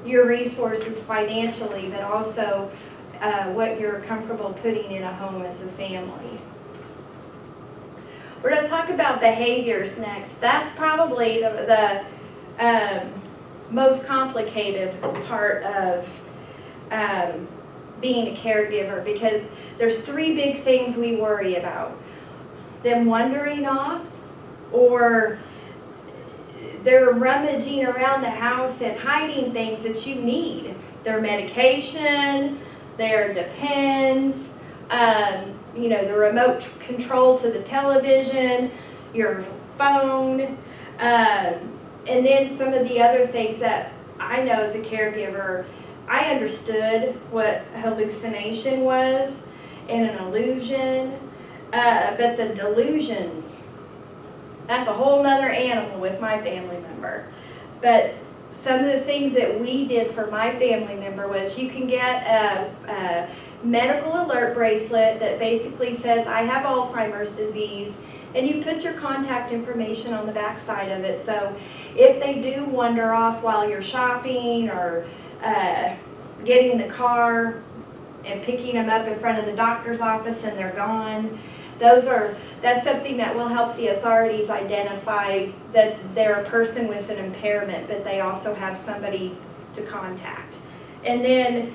your resources financially, but also what you're comfortable putting in a home as a family. We're going to talk about behaviors next. That's probably the most complicated part of being a caregiver, because there's three big things we worry about. Them wandering off, or they're rummaging around the house and hiding things that you need. Their medication, their Depends, you know, the remote control to the television, your phone, and then some of the other things that I know as a caregiver, I understood what hallucination was and an illusion, but the delusions, that's a whole nother animal with my family member. But some of the things that we did for my family member was you can get a medical alert bracelet that basically says, I have Alzheimer's disease, and you put your contact information on the back side of it. So if they do wander off while you're shopping or getting in the car and picking them up in front of the doctor's office and they're gone, that's something that will help the authorities identify that they're a person with an impairment, but they also have somebody to contact. And then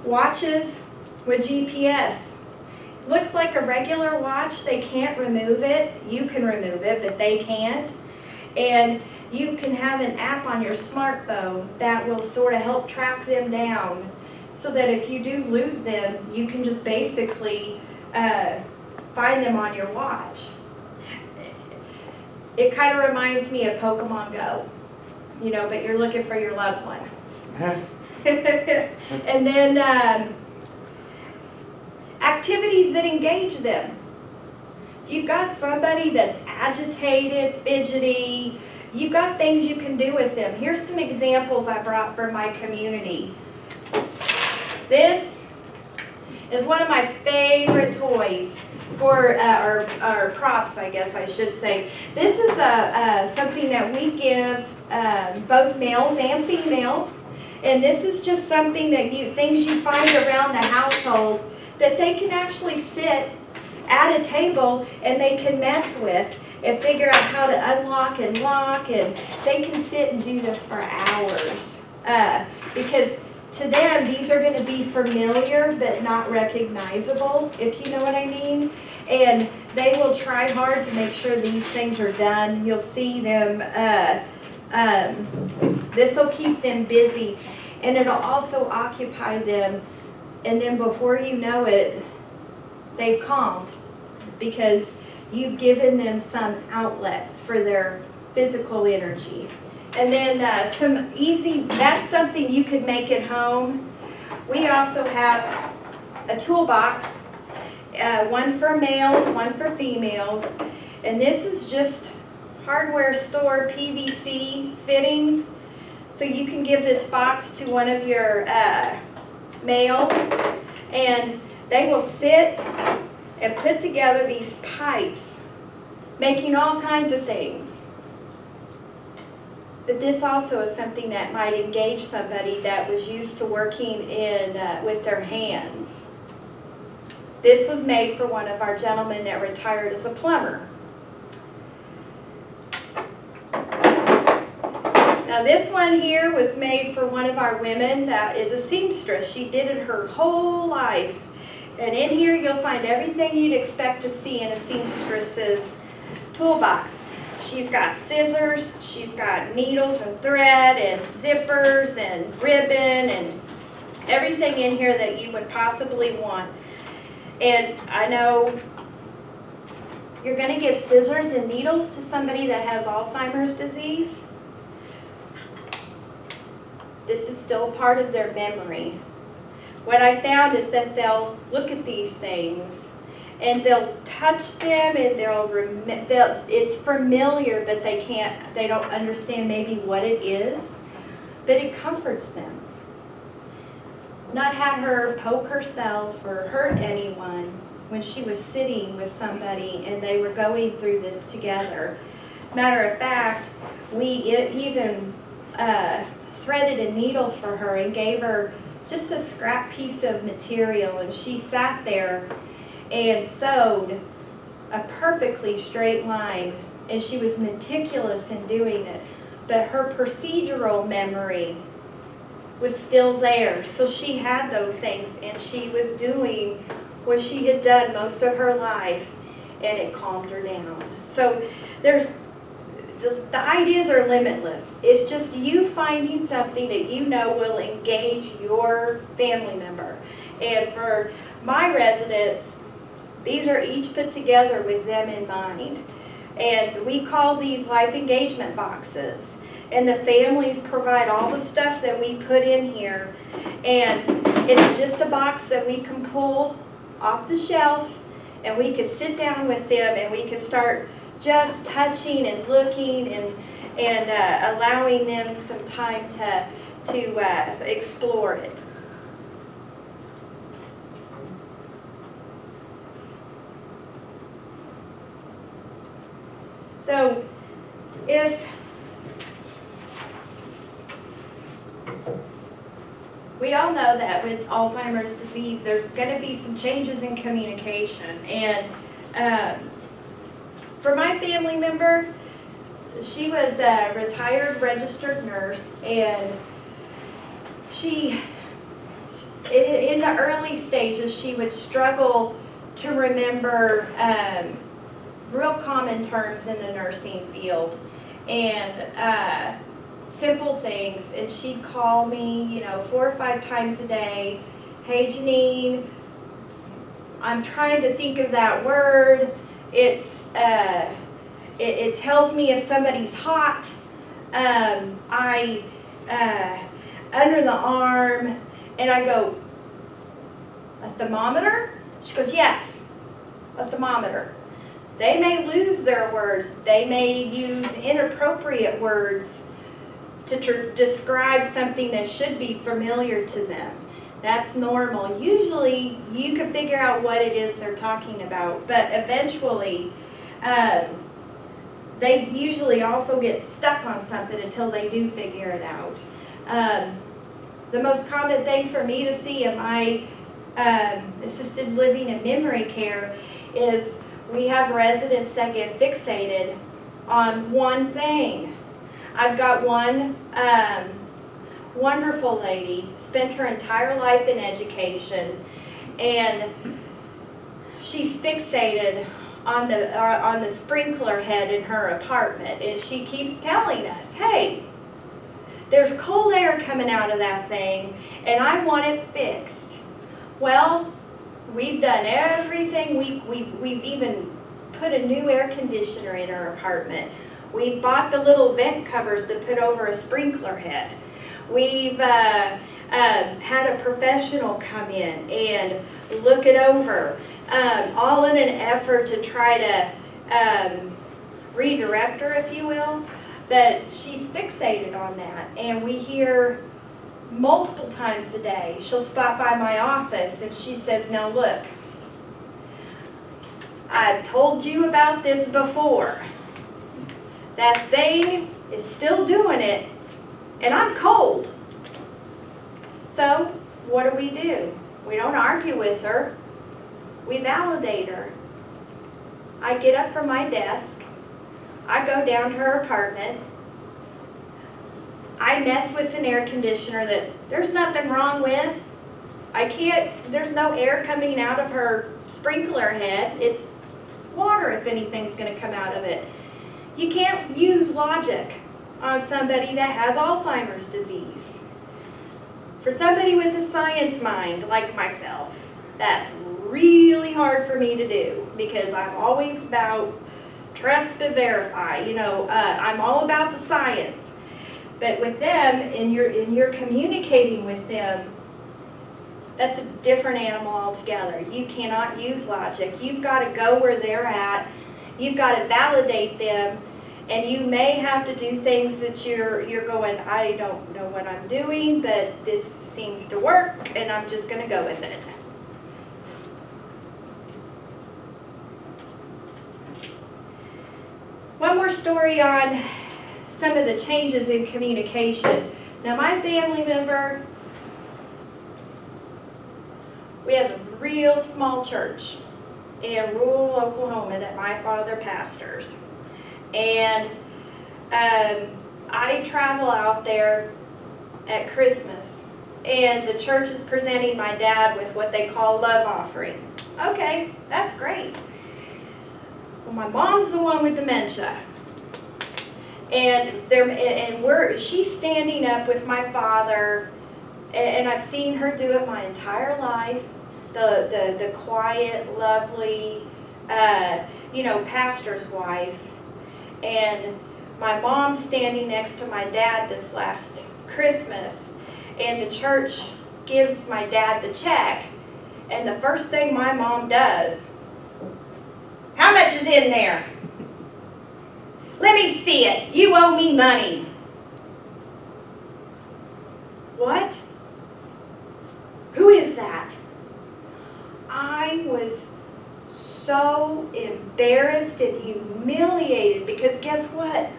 watches with GPS. Looks like a regular watch. They can't remove it. You can remove it, but they can't. And you can have an app on your smartphone that will sort of help track them down, so that if you do lose them, you can just basically find them on your watch. It kind of reminds me of Pokemon Go, you know, but you're looking for your loved one. And then activities that engage them. If you've got somebody that's agitated, fidgety, you've got things you can do with them. Here's some examples I brought from my community. This is one of my favorite toys for, or props, I guess I should say. This is something that we give both males and females, and this is just something that things you find around the household that they can actually sit at a table and they can mess with and figure out how to unlock and lock, and they can sit and do this for hours, because to them, these are going to be familiar but not recognizable, if you know what I mean. And they will try hard to make sure these things are done. You'll see them, this will keep them busy, and it'll also occupy them. And then before you know it, they've calmed, because you've given them some outlet for their physical energy. And then some easy, that's something you could make at home. We also have a toolbox, one for males, one for females. And this is just hardware store PVC fittings. So you can give this box to one of your males, and they will sit and put together these pipes, making all kinds of things. But this also is something that might engage somebody that was used to working with their hands. This was made for one of our gentlemen that retired as a plumber. Now this one here was made for one of our women that is a seamstress. She did it her whole life. And in here you'll find everything you'd expect to see in a seamstress's toolbox. She's got scissors, she's got needles and thread and zippers and ribbon and everything in here that you would possibly want. And I know you're going to give scissors and needles to somebody that has Alzheimer's disease. This is still part of their memory. What I found is that they'll look at these things and they'll touch them, and it's familiar, but they don't understand maybe what it is, but it comforts them. Not have her poke herself or hurt anyone when she was sitting with somebody and they were going through this together. Matter of fact, we even threaded a needle for her and gave her just a scrap piece of material, and she sat there and sewed a perfectly straight line, and she was meticulous in doing it, but her procedural memory was still there. So she had those things, and she was doing what she had done most of her life, and it calmed her down. So there's the ideas are limitless. It's just you finding something that you know will engage your family member. And for my residents, these are each put together with them in mind. And we call these life engagement boxes. And the families provide all the stuff that we put in here. And it's just a box that we can pull off the shelf, and we can sit down with them and we can start just touching and looking and allowing them some time to explore it. So if we all know that with Alzheimer's disease, there's going to be some changes in communication. And for my family member, she was a retired registered nurse, and she, in the early stages, she would struggle to remember real common terms in the nursing field and simple things. And she'd call me, 4 or 5 times a day. Hey, Jeanene, I'm trying to think of that word. It tells me if somebody's hot. Under the arm, and I go, a thermometer? She goes, yes, a thermometer. They may lose their words. They may use inappropriate words to describe something that should be familiar to them. That's normal. Usually you can figure out what it is they're talking about, but eventually they usually also get stuck on something until they do figure it out. The most common thing for me to see in my assisted living and memory care is we have residents that get fixated on one thing. I've got one wonderful lady, spent her entire life in education, and she's fixated on the sprinkler head in her apartment, and she keeps telling us, hey, there's cold air coming out of that thing, and I want it fixed. Well, we've done everything. We've even put a new air conditioner in her apartment. We've bought the little vent covers to put over a sprinkler head. We've had a professional come in and look it over, all in an effort to try to redirect her, if you will. But she's fixated on that, and we hear multiple times a day. She'll stop by my office and she says, now look, I've told you about this before. That thing is still doing it, and I'm cold. So what do? We don't argue with her. We validate her. I get up from my desk. I go down to her apartment. I mess with an air conditioner that there's nothing wrong with. There's no air coming out of her sprinkler head. It's water if anything's going to come out of it. You can't use logic on somebody that has Alzheimer's disease. For somebody with a science mind like myself, that's really hard for me to do, because I'm always about trust to verify. I'm all about the science. But with them, and you're communicating with them, that's a different animal altogether. You cannot use logic. You've got to go where they're at. You've got to validate them, and you may have to do things that you're going, I don't know what I'm doing, but this seems to work, and I'm just going to go with it. One more story on some of the changes in communication. Now my family member, we have a real small church in rural Oklahoma that my father pastors. And I travel out there at Christmas, and the church is presenting my dad with what they call love offering. Okay, that's great. Well, my mom's the one with dementia. And she's standing up with my father, and I've seen her do it my entire life. The quiet, lovely, pastor's wife. And my mom standing next to my dad this last Christmas, and the church gives my dad the check, and the first thing my mom does, how much is in there? Let me see it. You owe me money. What? Who is that? I was so embarrassed and humiliated because guess what?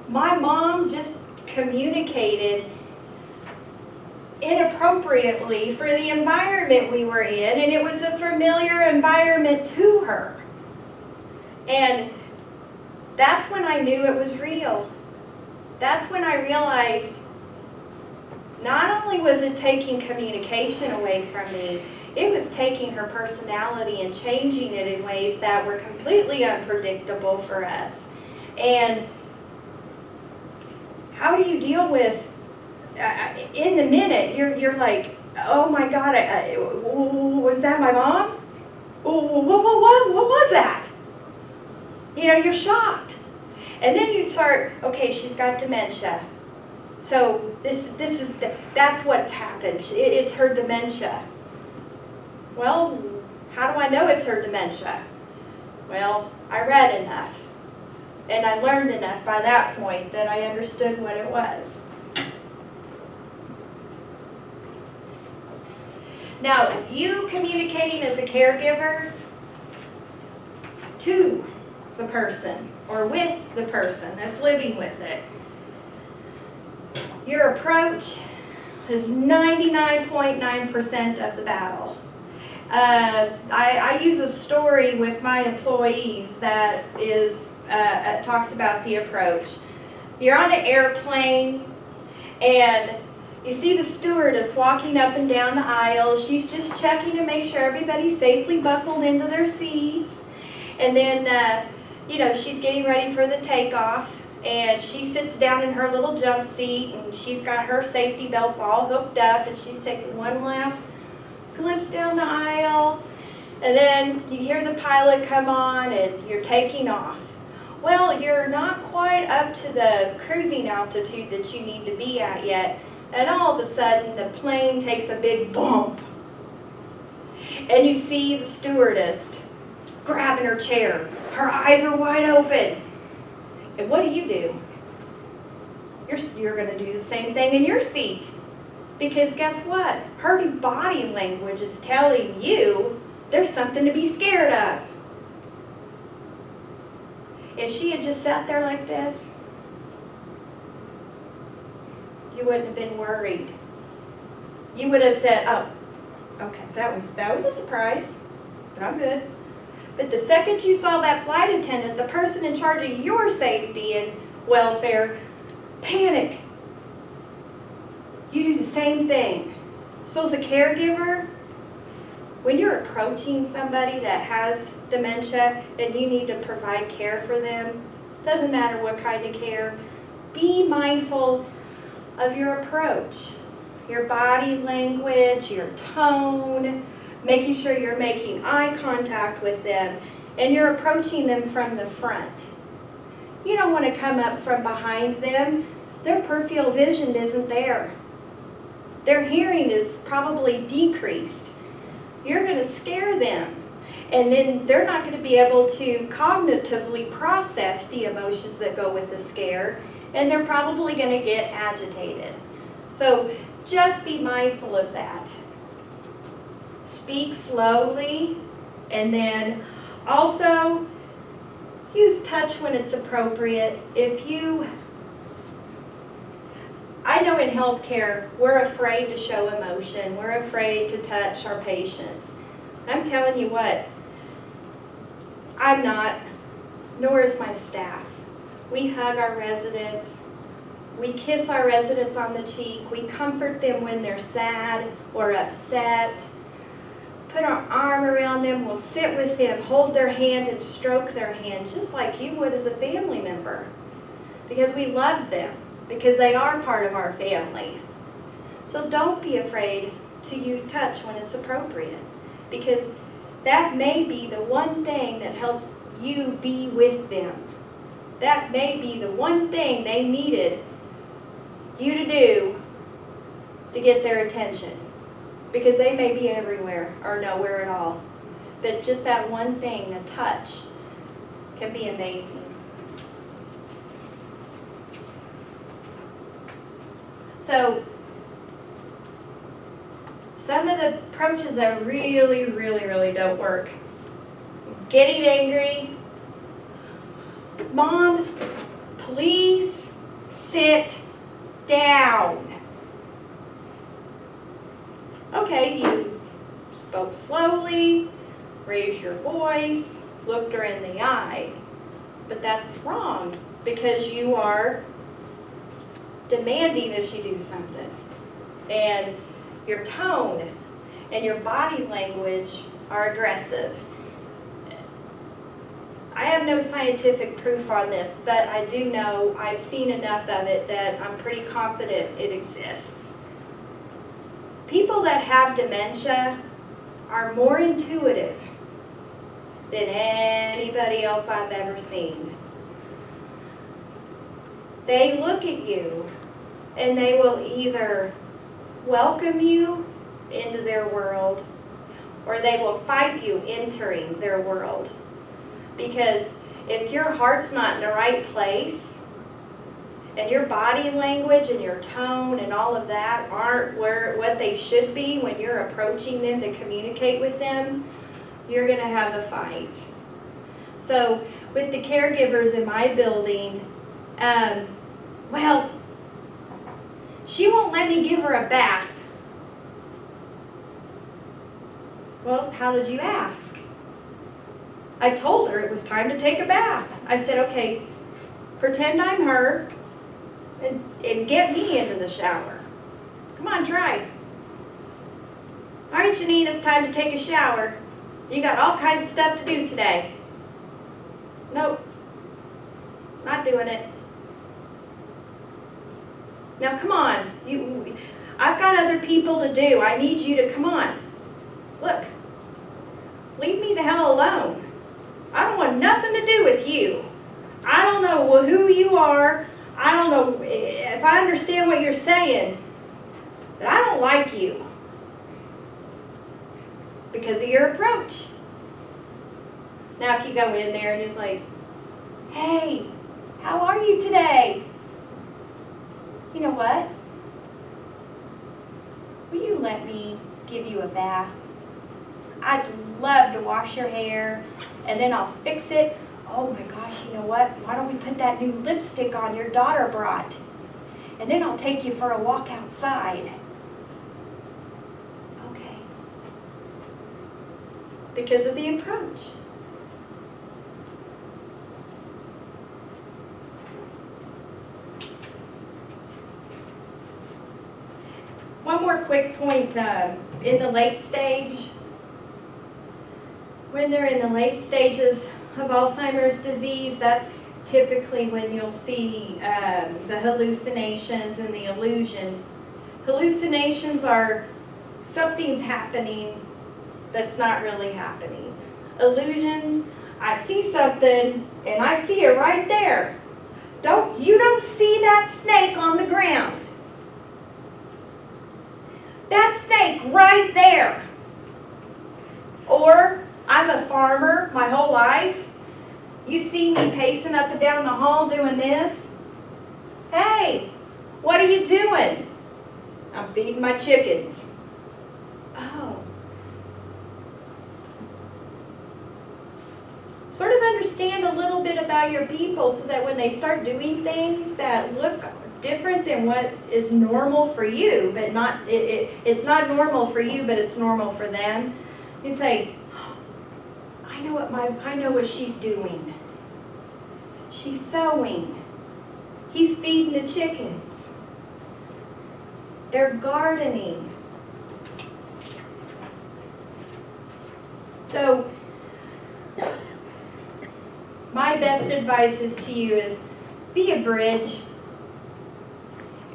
My mom just communicated inappropriately for the environment we were in, and it was a familiar environment to her. And that's when I knew it was real. That's when I realized not only was it taking communication away from me, it was taking her personality and changing it in ways that were completely unpredictable for us. And how do you deal with, in the minute, you're like, oh my God, was that my mom? What was that? You're shocked. And then you start, okay, she's got dementia. So that's what's happened. It's her dementia. Well, how do I know it's her dementia? Well, I read enough. And I learned enough by that point that I understood what it was. Now, you communicating as a caregiver to the person or with the person that's living with it. Your approach is 99.9% of the battle. I use a story with my employees that talks about the approach. You're on an airplane and you see the stewardess walking up and down the aisle. She's just checking to make sure everybody's safely buckled into their seats. And then, she's getting ready for the takeoff. And she sits down in her little jump seat, and she's got her safety belts all hooked up, and she's taking one last glimpse down the aisle. And then you hear the pilot come on, and you're taking off. Well, you're not quite up to the cruising altitude that you need to be at yet. And all of a sudden, the plane takes a big bump. And you see the stewardess grabbing her chair. Her eyes are wide open. And what do? You're going to do the same thing in your seat. Because guess what? Her body language is telling you there's something to be scared of. If she had just sat there like this, you wouldn't have been worried. You would have said, oh, okay, that was a surprise, but I'm good. But the second you saw that flight attendant, the person in charge of your safety and welfare, panic. You do the same thing. So as a caregiver, when you're approaching somebody that has dementia and you need to provide care for them, doesn't matter what kind of care, be mindful of your approach, your body language, your tone, making sure you're making eye contact with them, and you're approaching them from the front. You don't want to come up from behind them. Their peripheral vision isn't there. Their hearing is probably decreased. You're going to scare them, and then they're not going to be able to cognitively process the emotions that go with the scare, and they're probably going to get agitated. So just be mindful of that. Speak slowly, and then also use touch when it's appropriate. If you I know in healthcare, we're afraid to show emotion. We're afraid to touch our patients. I'm telling you what, I'm not, nor is my staff. We hug our residents. We kiss our residents on the cheek. We comfort them when they're sad or upset. Put our arm around them. We'll sit with them, hold their hand and stroke their hand, just like you would as a family member. Because we love them, because they are part of our family. So don't be afraid to use touch when it's appropriate, because that may be the one thing that helps you be with them. That may be the one thing they needed you to do to get their attention, because they may be everywhere or nowhere at all. But just that one thing, a touch, can be amazing. So, some of the approaches that really don't work. Getting angry. Mom, please sit down. Okay, you spoke slowly, raised your voice, looked her in the eye. But that's wrong, because you are demanding that she do something. And your tone and your body language are aggressive. I have no scientific proof on this, but I do know I've seen enough of it that I'm pretty confident it exists. People that have dementia are more intuitive than anybody else I've ever seen. They look at you and they will either welcome you into their world or they will fight you entering their world. Because if your heart's not in the right place and your body language and your tone and all of that aren't what they should be when you're approaching them to communicate with them, you're going to have a fight. So with the caregivers in my building, well, she won't let me give her a bath. Well, how did you ask? I told her it was time to take a bath. I said, okay, pretend I'm her and get me into the shower. Come on, try. All right, Jeanene, it's time to take a shower. You got all kinds of stuff to do today. Nope, not doing it. Now come on, I've got other people to do. I need you to come on. Look, leave me the hell alone. I don't want nothing to do with you. I don't know who you are. I don't know if I understand what you're saying, but I don't like you because of your approach. Now if you go in there and it's like, hey, how are you today? You know what? Will you let me give you a bath? I'd love to wash your hair and then I'll fix it. Oh my gosh, you know what? Why don't we put that new lipstick on your daughter brought? And then I'll take you for a walk outside. Okay. Because of the approach. One more quick point in the late stage. When they're in the late stages of Alzheimer's disease, that's typically when you'll see the hallucinations and the illusions. Hallucinations are something's happening that's not really happening. Illusions, I see something and I see it right there. You don't see that snake on the ground. That snake right there. Or I'm a farmer my whole life. You see me pacing up and down the hall doing this. Hey, what are you doing? I'm feeding my chickens. Oh. Sort of understand a little bit about your people so that when they start doing things that look different than what is normal for you, but it's not normal for you, but it's normal for them. You'd say, I know what she's doing. She's sewing. He's feeding the chickens. They're gardening. So, my best advice is to you is be a bridge.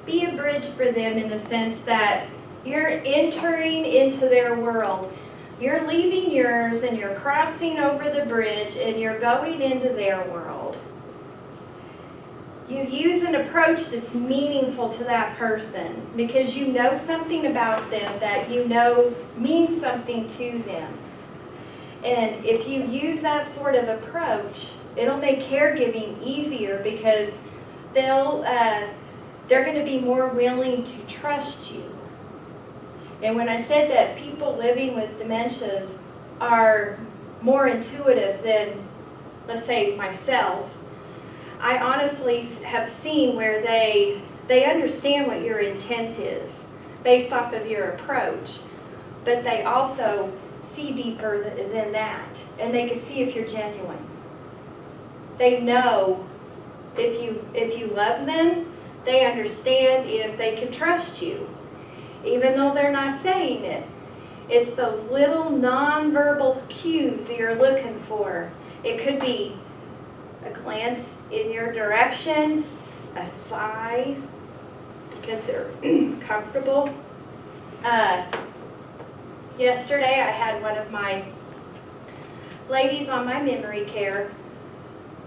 Be a bridge for them in the sense that you're entering into their world. You're leaving yours and you're crossing over the bridge and you're going into their world. You use an approach that's meaningful to that person because you know something about them that you know means something to them. And if you use that sort of approach, it'll make caregiving easier because they're going to be more willing to trust you. And when I said that people living with dementias are more intuitive than, let's say, myself, I honestly have seen where they understand what your intent is based off of your approach, but they also see deeper than that, and they can see if you're genuine. They know if you love them, they understand if they can trust you, even though they're not saying it. It's those little nonverbal cues that you're looking for. It could be a glance in your direction, a sigh, because they're comfortable. Yesterday I had one of my ladies on my memory care.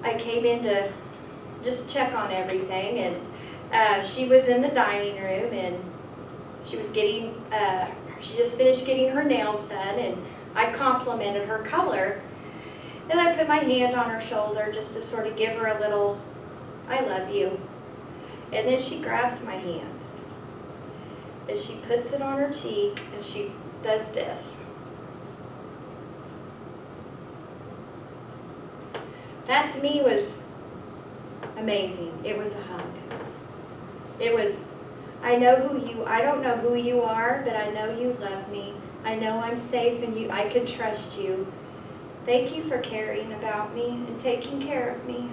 I came in to just check on everything, and she was in the dining room, and she was she just finished getting her nails done, and I complimented her color. And I put my hand on her shoulder just to sort of give her a little, I love you. And then she grabs my hand, and she puts it on her cheek, and she does this. That to me was amazing. It was a hug. It was, I don't know who you are, but I know you love me. I know I'm safe and I can trust you. Thank you for caring about me and taking care of me.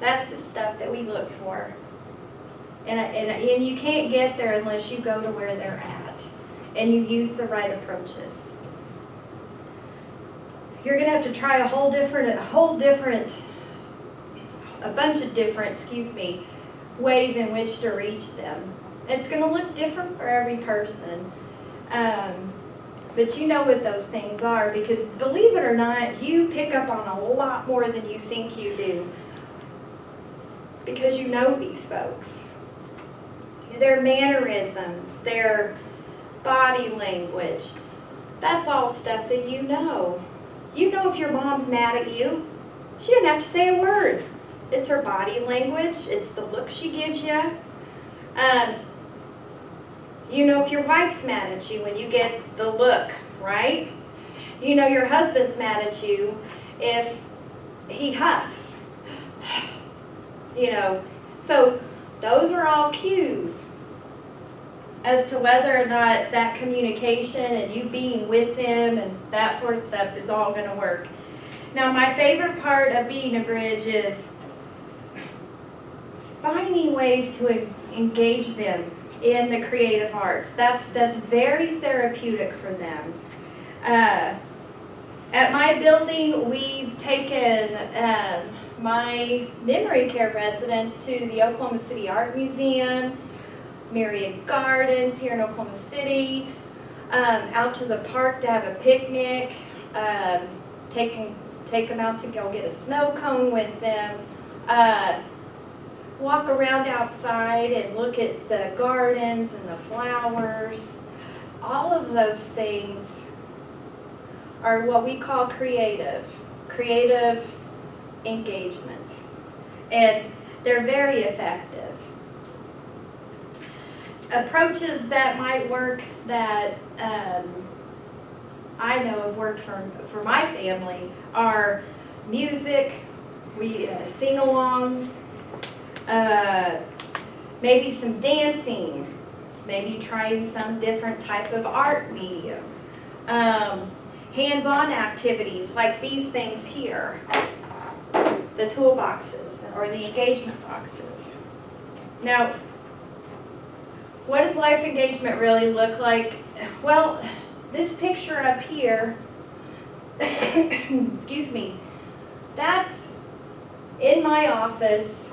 That's the stuff that we look for. And you can't get there unless you go to where they're at and you use the right approaches. You're going to have to try a bunch of different, ways in which to reach them. It's going to look different for every person. But you know what those things are, because believe it or not, you pick up on a lot more than you think you do. Because you know these folks. Their mannerisms, their body language, that's all stuff that you know. You know if your mom's mad at you, she doesn't have to say a word. It's her body language, it's the look she gives you. You know if your wife's mad at you when you get the look, right? You know your husband's mad at you if he huffs. You know, so those are all cues as to whether or not that communication and you being with them and that sort of stuff is all going to work. Now, my favorite part of being a bridge is finding ways to engage them in the creative arts. That's very therapeutic for them. At my building, we've taken my memory care residents to the Oklahoma City Art Museum, Myriad Gardens here in Oklahoma City, out to the park to have a picnic, take them out to go get a snow cone with them, walk around outside and look at the gardens and the flowers. All of those things are what we call creative engagement. And they're very effective. Approaches that might work that I know have worked for my family are music, sing-alongs, maybe some dancing, maybe trying some different type of art medium. Hands-on activities like these things here, the toolboxes or the engagement boxes. Now, what does life engagement really look like? Well, this picture up here, excuse me, that's in my office.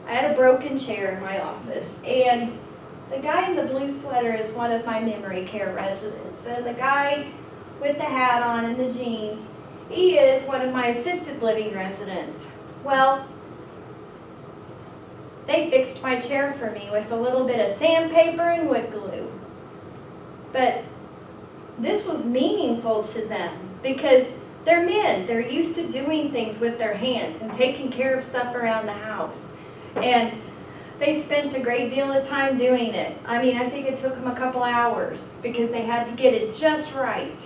I had a broken chair in my office, and the guy in the blue sweater is one of my memory care residents, and the guy with the hat on and the jeans, he is one of my assisted living residents. Well, they fixed my chair for me with a little bit of sandpaper and wood glue. But this was meaningful to them because they're men. They're used to doing things with their hands and taking care of stuff around the house. And they spent a great deal of time doing it. I mean, I think it took them a couple hours because they had to get it just right.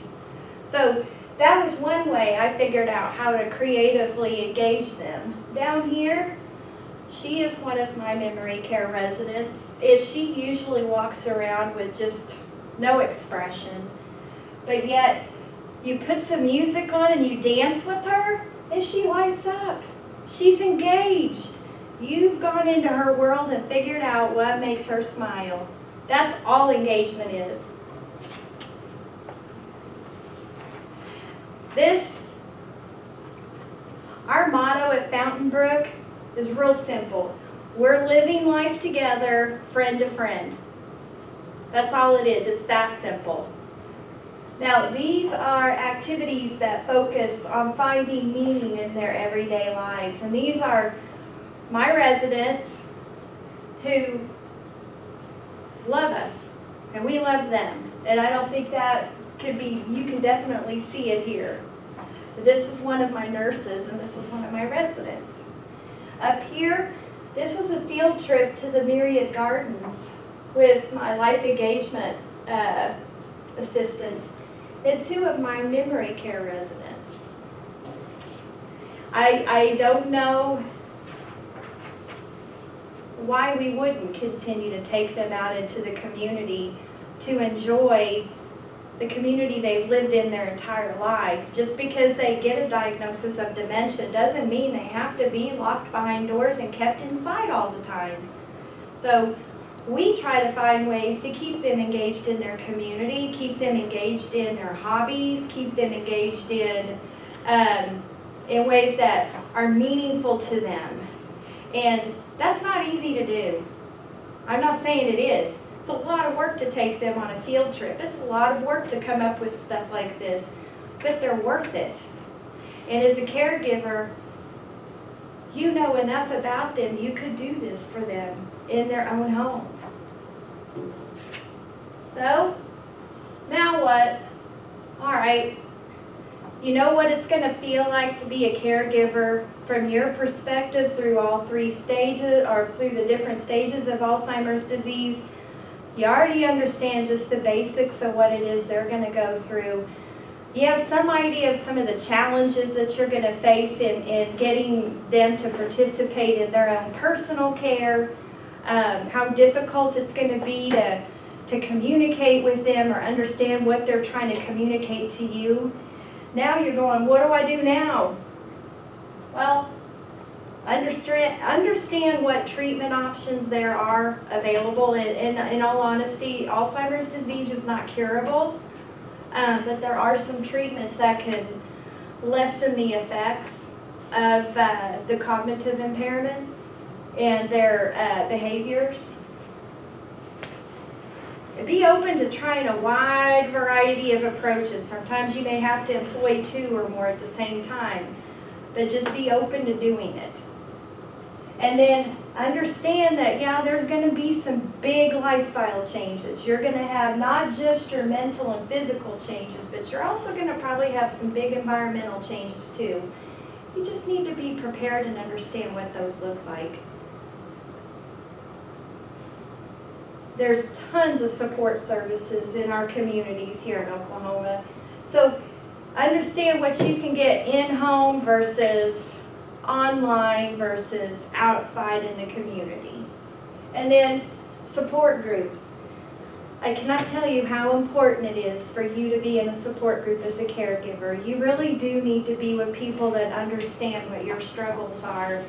So that was one way I figured out how to creatively engage them. Down here, she is one of my memory care residents. She usually walks around with just no expression, but yet you put some music on and you dance with her and she lights up. She's engaged. You've gone into her world and figured out what makes her smile. That's all engagement is. Our motto at Fountain Brook is real simple. We're living life together, friend to friend. That's all it is. It's that simple. Now, these are activities that focus on finding meaning in their everyday lives. And these are my residents who love us, and we love them. And I don't think that could be, you can definitely see it here. This is one of my nurses, and this is one of my residents. Up here, this was a field trip to the Myriad Gardens with my life engagement assistants and two of my memory care residents. I don't know why we wouldn't continue to take them out into the community to enjoy the community they've lived in their entire life. Just because they get a diagnosis of dementia doesn't mean they have to be locked behind doors and kept inside all the time. So we try to find ways to keep them engaged in their community, keep them engaged in their hobbies, keep them engaged in ways that are meaningful to them. And that's not easy to do. I'm not saying it is. It's a lot of work to take them on a field trip. It's a lot of work to come up with stuff like this, but they're worth it. And as a caregiver, you know enough about them, you could do this for them in their own home. So, now what? All right, you know what it's going to feel like to be a caregiver from your perspective through all three stages, or through the different stages of Alzheimer's disease. You already understand just the basics of what it is they're going to go through. You have some idea of some of the challenges that you're going to face in getting them to participate in their own personal care, how difficult it's going to be to communicate with them or understand what they're trying to communicate to you. Now you're going, what do I do now? Well, understand what treatment options there are available. In all honesty, Alzheimer's disease is not curable, but there are some treatments that can lessen the effects of the cognitive impairment and their behaviors. Be open to trying a wide variety of approaches. Sometimes you may have to employ two or more at the same time, but just be open to doing it. And then understand that, yeah, there's going to be some big lifestyle changes. You're going to have not just your mental and physical changes, but you're also going to probably have some big environmental changes too. You just need to be prepared and understand what those look like. There's tons of support services in our communities here in Oklahoma. So understand what you can get in-home versus online versus outside in the community. And then support groups. I cannot tell you how important it is for you to be in a support group as a caregiver. You really do need to be with people that understand what your struggles are.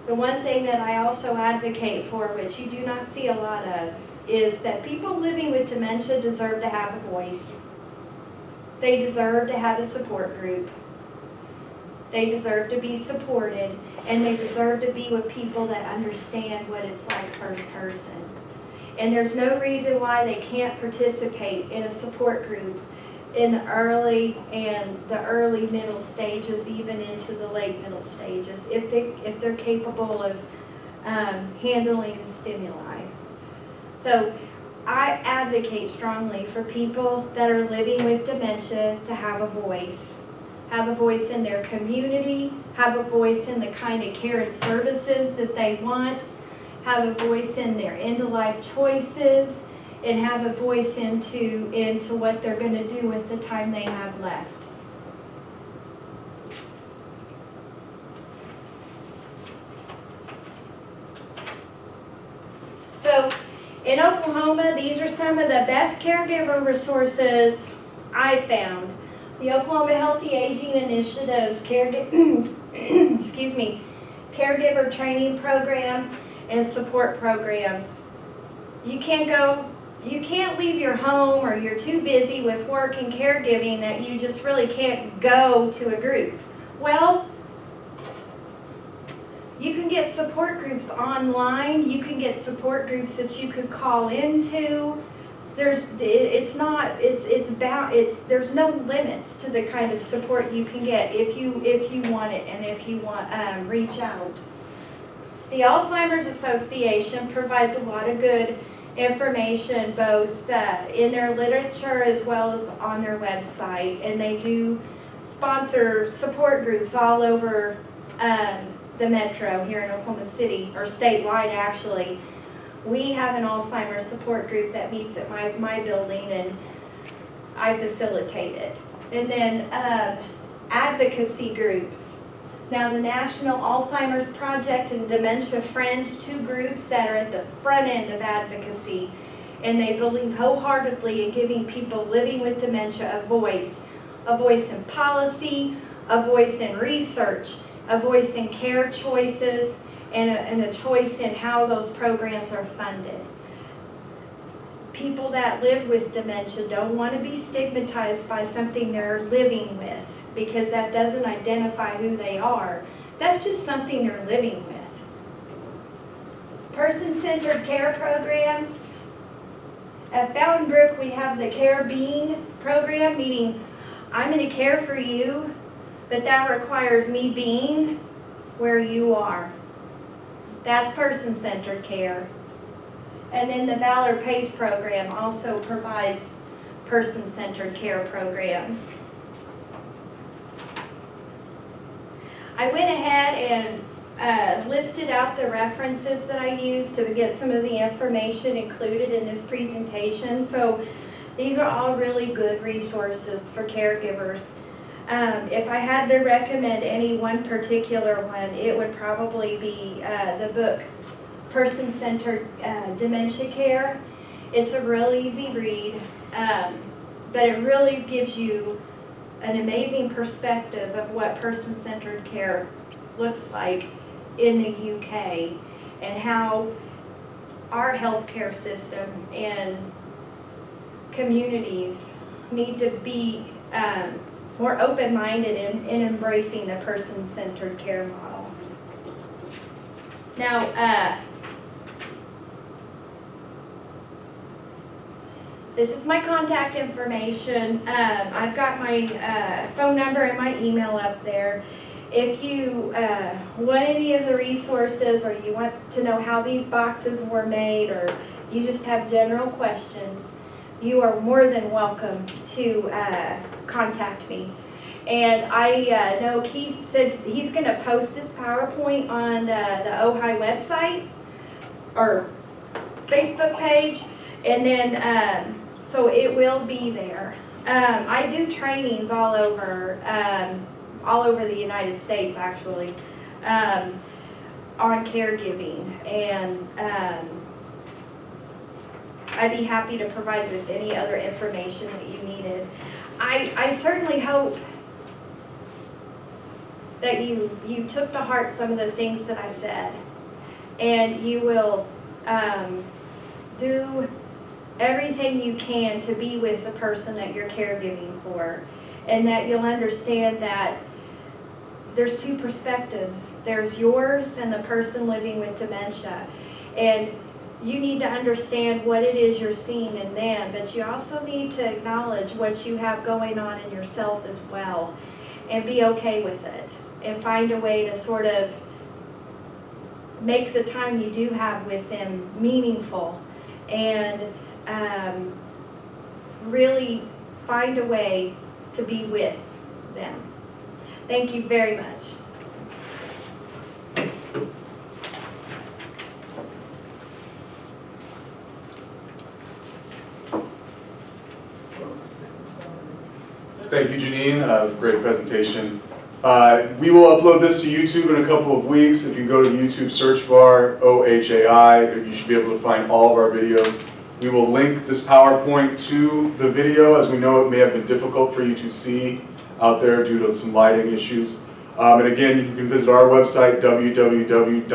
The one thing that I also advocate for, which you do not see a lot of, is that people living with dementia deserve to have a voice. They deserve to have a support group. They deserve to be supported, and they deserve to be with people that understand what it's like first person. And there's no reason why they can't participate in a support group in the early middle stages, even into the late middle stages, if they're capable of handling the stimuli. So I advocate strongly for people that are living with dementia to have a voice. Have a voice in their community, have a voice in the kind of care and services that they want, have a voice in their end-of-life choices, and have a voice into what they're going to do with the time they have left. So in Oklahoma, these are some of the best caregiver resources I've found. The Oklahoma Healthy Aging Initiative's caregiver training program and support programs. You can't leave your home, or you're too busy with work and caregiving that you just really can't go to a group. Well, you can get support groups online. You can get support groups that you could call into. There's no limits to the kind of support you can get if you want it, and if you want reach out. The Alzheimer's Association provides a lot of good information, both in their literature as well as on their website, and they do sponsor support groups all over the metro here in Oklahoma City, or statewide actually. We have an Alzheimer's support group that meets at my building, and I facilitate it. And then advocacy groups. Now, the National Alzheimer's Project and Dementia Friends, two groups that are at the front end of advocacy, and they believe wholeheartedly in giving people living with dementia a voice in policy, a voice in research, a voice in care choices, and a choice in how those programs are funded. People that live with dementia don't want to be stigmatized by something they're living with, because that doesn't identify who they are. That's just something they're living with. Person-centered care programs. At Fountain Brook, we have the Care Being program, meaning I'm going to care for you, but that requires me being where you are. That's person-centered care. And then the Valor PACE program also provides person-centered care programs. I went ahead and listed out the references that I used to get some of the information included in this presentation. So these are all really good resources for caregivers. If I had to recommend any one particular one, it would probably be the book Person-Centered Dementia Care. It's a real easy read, but it really gives you an amazing perspective of what person-centered care looks like in the UK, and how our healthcare system and communities need to be more open-minded in embracing the person-centered care model. Now, this is my contact information. I've got my phone number and my email up there. If you want any of the resources, or you want to know how these boxes were made, or you just have general questions, you are more than welcome to contact me. And I know Keith said he's going to post this PowerPoint on the OHI website or Facebook page, and then so it will be there. I do trainings all over all over the United States actually, on caregiving, and I'd be happy to provide you with any other information that you needed. I certainly hope that you took to heart some of the things that I said, and you will do everything you can to be with the person that you're caregiving for, and that you'll understand that there's two perspectives. There's yours and the person living with dementia, and you need to understand what it is you're seeing in them, but you also need to acknowledge what you have going on in yourself as well, and be okay with it, and find a way to sort of make the time you do have with them meaningful, and really find a way to be with them. Thank you very much. Thank you, Jeanene. Great presentation. We will upload this to YouTube in a couple of weeks. If you go to the YouTube search bar, OHAI, you should be able to find all of our videos. We will link this PowerPoint to the video, as we know it may have been difficult for you to see out there due to some lighting issues. And again, you can visit our website, www.ohai.org,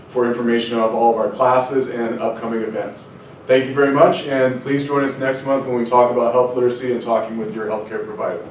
for information on all of our classes and upcoming events. Thank you very much, and please join us next month when we talk about health literacy and talking with your healthcare provider.